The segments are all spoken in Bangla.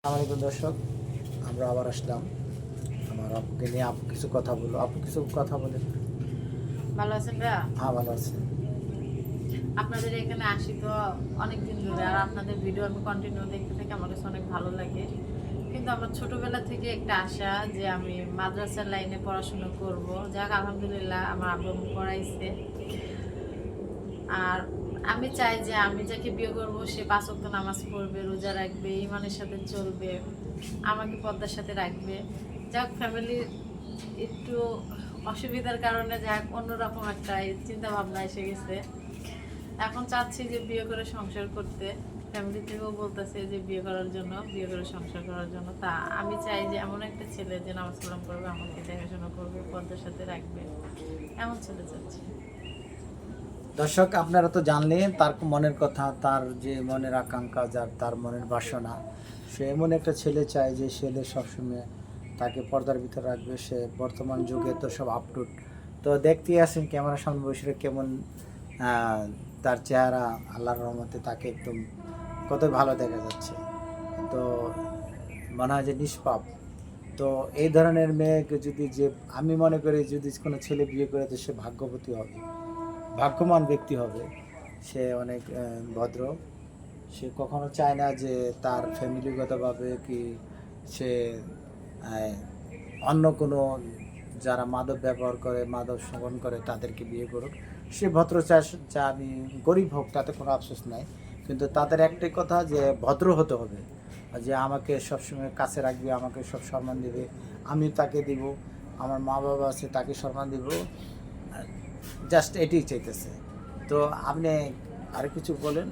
আসসালামু দর্শক, আমরা আবার আসলাম আমার আপুকে নিয়ে। আপু কিছু কথা বলো, আপু কিছু কথা বলে। ভালো আছেন ভাইয়া? হ্যাঁ, ভালো আছে। আপনাদের এখানে আসি তো অনেক দিন ধরে, আর আপনাদের ভিডিও আমি কন্টিনিউ দেখতে থাকি, আমার কাছে অনেক ভালো লাগে। কিন্তু আমার ছোটবেলা থেকে একটা আশা যে আমি মাদ্রাসার লাইনে পড়াশোনা করব। যাক, আলহামদুলিল্লাহ আমার আব্বু আম্মু পড়াইছে। আর আমি চাই যে আমি যাকে বিয়ে করব সে 5 ওয়াক্ত নামাজ পড়বে, রোজা রাখবে, ইমানের সাথে চলবে, আমাকে পর্দার সাথে রাখবে। যাক, ফ্যামিলি একটু অসুবিধার কারণে যাক অন্যরকম একটা চিন্তা ভাবনা এসে গেছে। এখন চাচ্ছি যে বিয়ে করে সংসার করতে। ফ্যামিলি থেকেও বলতেছে যে বিয়ে করার জন্য, বিয়ে করে সংসার করার জন্য। তা আমি চাই যে এমন একটা ছেলে যে নামাজ কালাম করবে, আমাকে দেখাশোনা করবে, পর্দার সাথে রাখবে, এমন ছেলে চাচ্ছি। দর্শক, আপনারা তো জানলেন তার মনের কথা, তার যে মনের আকাঙ্ক্ষা, যার তার মনের বাসনা। সে এমন একটা ছেলে চায় যে ছেলে সবসময় তাকে পর্দার ভিতরে রাখবে। সে বর্তমান যুগে তো সব আপটুট, তো দেখতেই আছেন ক্যামেরার সামনে বসে কেমন তার চেহারা। আল্লাহর রহমতে তাকে একদম কত ভালো দেখা যাচ্ছে। তো মনে হয় যে নিষ্পাপ। তো এই ধরনের মেয়েকে যদি, যে আমি মনে করি যদি কোনো ছেলে বিয়ে করে তো সে ভাগ্যবতী হবে, ভাগ্যবান ব্যক্তি হবে। সে অনেক ভদ্র। সে কখনো চায় না যে তার ফ্যামিলিগতভাবে কি সে আহ, অন্য কোনো যারা মাদক ব্যবহার করে, মাদক সেবন করে তাদেরকে বিয়ে করুক। সে ভদ্র চায়, যা আমি গরিব হোক তাতে কোনো আফসোস নাই। কিন্তু তাদের একটাই কথা যে ভদ্র হতে হবে, যে আমাকে সবসময় কাছে রাখবে, আমাকে সব সম্মান দেবে, আমি তাকে দিব, আমার মা বাবা আছে তাকে সম্মান দিব। জাস্ট এটাই চাইতেছে। তো আপনি আর কিছু বলেন।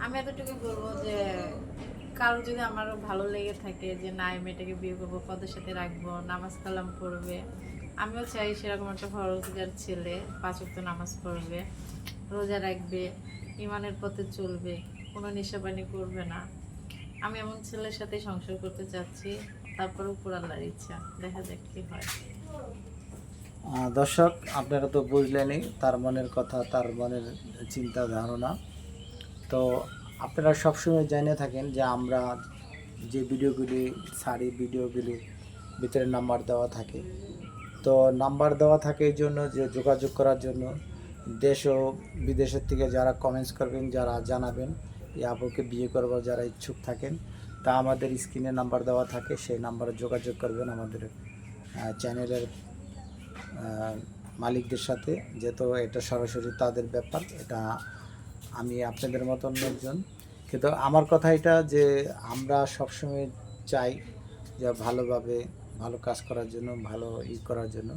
আমি এতটুকু বলবো যে কারো যদি আমার ভালো লেগে থাকে যে না, এই মেয়েটাকে বিয়ে করবো, পদের সাথে রাখবো, নামাজ কালাম পড়বে, আমিও চাই সেরকম একটা ফরজগার ছেলে, 5 ওয়াক্ত নামাজ পড়বে, রোজা রাখবে, ইমানের পথে চলবে, কোনো নেশাপানি করবে না। আমি এমন ছেলের সাথে সংসার করতে চাচ্ছি। তারপর উপর আল্লাহর ইচ্ছা, দেখা যাক কি হয়। দর্শক, আপনারা তো বুঝলেনই তার মনের কথা, তার মনের চিন্তা ধারণা। তো আপনারা সবসময় জেনে থাকেন যে আমরা যে ভিডিওগুলি ছাড়ি, ভিডিওগুলির ভিতরে নাম্বার দেওয়া থাকে। তো নাম্বার দেওয়া থাকে এই জন্য যে যোগাযোগ করার জন্য। দেশ ও বিদেশের থেকে যারা কমেন্টস করবেন, যারা জানাবেন এই আপুকে বিয়ে করবার যারা ইচ্ছুক থাকেন, তা আমাদের স্ক্রিনে নাম্বার দেওয়া থাকে, সেই নাম্বারে যোগাযোগ করবেন আমাদের চ্যানেলের মালিকদের সাথে। যেহেতু এটা সরাসরি তাদের ব্যাপার, এটা আমি আপনাদের মতন একজন। কিন্তু আমার কথা এটা যে আমরা সবসময় চাই যে ভালোভাবে ভালো কাজ করার জন্য, ভালো করার জন্য।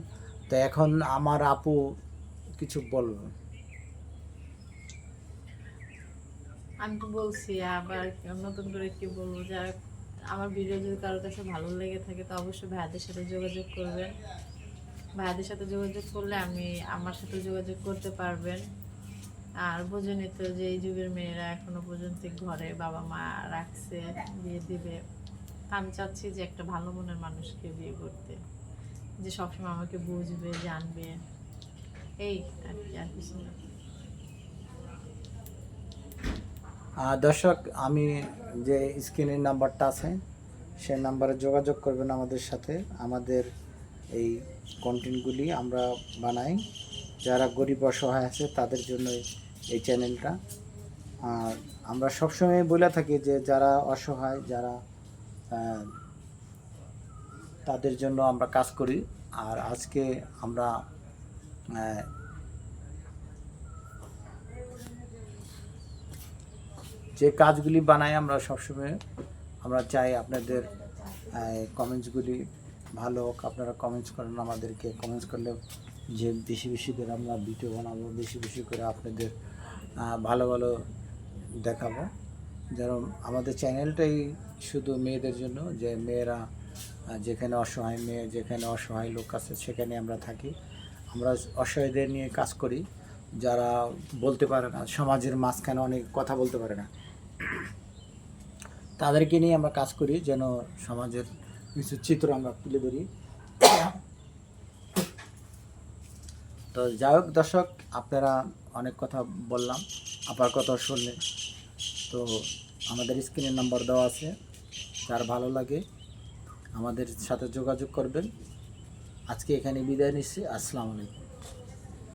তো এখন আমার আপু কিছু বলবো। আমি তো বলছি, আবার নতুন করে কি বলবো, যা আমার ভিডিও যদি কারোর কাছে ভালো লেগে থাকে তো অবশ্যই ভাইয়াদের সাথে যোগাযোগ করবেন। ভাইয়াদের সাথে যোগাযোগ করলে আমার সাথে যোগাযোগ করতে পারবেন। আর বোঝেনি তো যে এই যুগের মেয়েরা এখনো পর্যন্ত ঘরে বাবা মা রাখছে, বিয়ে দিবে। আমি চাচ্ছি যে একটা ভালো মনের মানুষকে বিয়ে করতে, যে সবসময় আমাকে বুঝবে, জানবে, এই আর কি, আর কিছু না। দর্শক, আমি যে স্ক্রিনের নাম্বারটা আছে সেই নাম্বারে যোগাযোগ করবেন আমাদের সাথে। আমাদের এই কন্টেন্টগুলি আমরা বানাই যারা গরিব অসহায় আছে তাদের জন্য এই চ্যানেলটা। আর আমরা সবসময় বলে থাকি যে যারা অসহায়, যারা তাদের জন্য আমরা কাজ করি। আর আজকে আমরা যে কাজগুলি বানাই আমরা সবসময় আমরা চাই আপনাদের কমেন্টসগুলি ভালো হোক। আপনারা কমেন্টস করেন, আমাদেরকে কমেন্টস করলে যে বেশি বেশি করে আমরা ভিডিও বানাবো, বেশি বেশি করে আপনাদের ভালো ভালো দেখাবো। যেমন আমাদের চ্যানেলটাই শুধু মেয়েদের জন্য, যে মেয়েরা যেখানে অসহায় মেয়ে, যেখানে অসহায় লোক আছে সেখানে আমরা থাকি। আমরা অসহায়দের নিয়ে কাজ করি, যারা বলতে পারে না, সমাজের মাঝখানে অনেক কথা বলতে পারে না, তাদেরকে নিয়ে আমরা কাজ করি যেন সমাজের কিছু চিত্র আমরা তুলে ধরি। তো যাই হোক দর্শক, আপনারা অনেক কথা বললাম, আবার কথা শুনলেন। তো আমাদের স্ক্রিনের নাম্বার দেওয়া আছে, যার ভালো লাগে আমাদের সাথে যোগাযোগ করবেন। আজকে এখানে বিদায় নিচ্ছি। আসসালামু আলাইকুম।